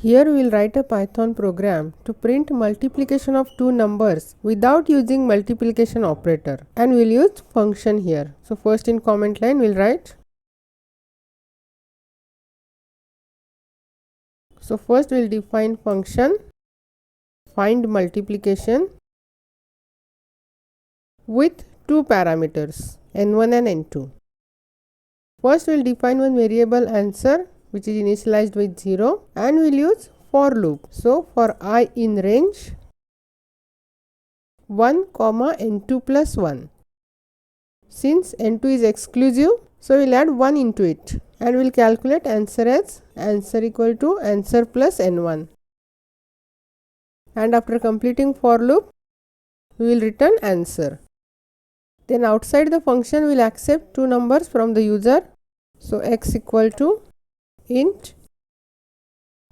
Here we will write a Python program to print multiplication of two numbers without using multiplication operator, and we will use function here. So first in comment line we will write. So first we will define function find multiplication with two parameters n1 and n2. First we will define one variable answer which is initialized with 0, and we will use for loop. So for I in range 1 comma n2 plus 1. Since n2 is exclusive, so we will add 1 into it, and we will calculate answer as answer equal to answer plus n1. And after completing for loop, we will return answer. Then outside the function we will accept two numbers from the user. So x equal to int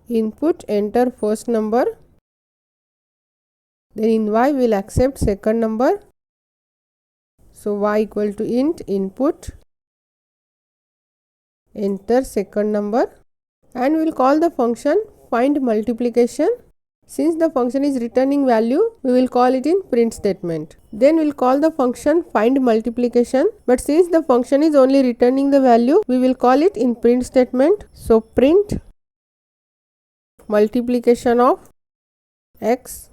input enter first number, then in y we will accept second number. So y equal to int input enter second number, and we will call the function find multiplication. Since the function is returning value, we will call it in print statement. Then we will call the function find multiplication, but since the function is only returning the value, we will call it in print statement. So print multiplication of x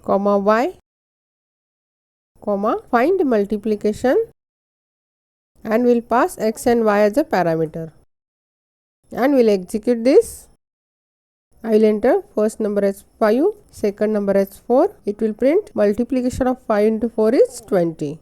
comma y comma find multiplication, and we will pass x and y as a parameter, and we will execute this. I will enter first number as 5, second number as 4. It will print multiplication of 5 into 4 is 20.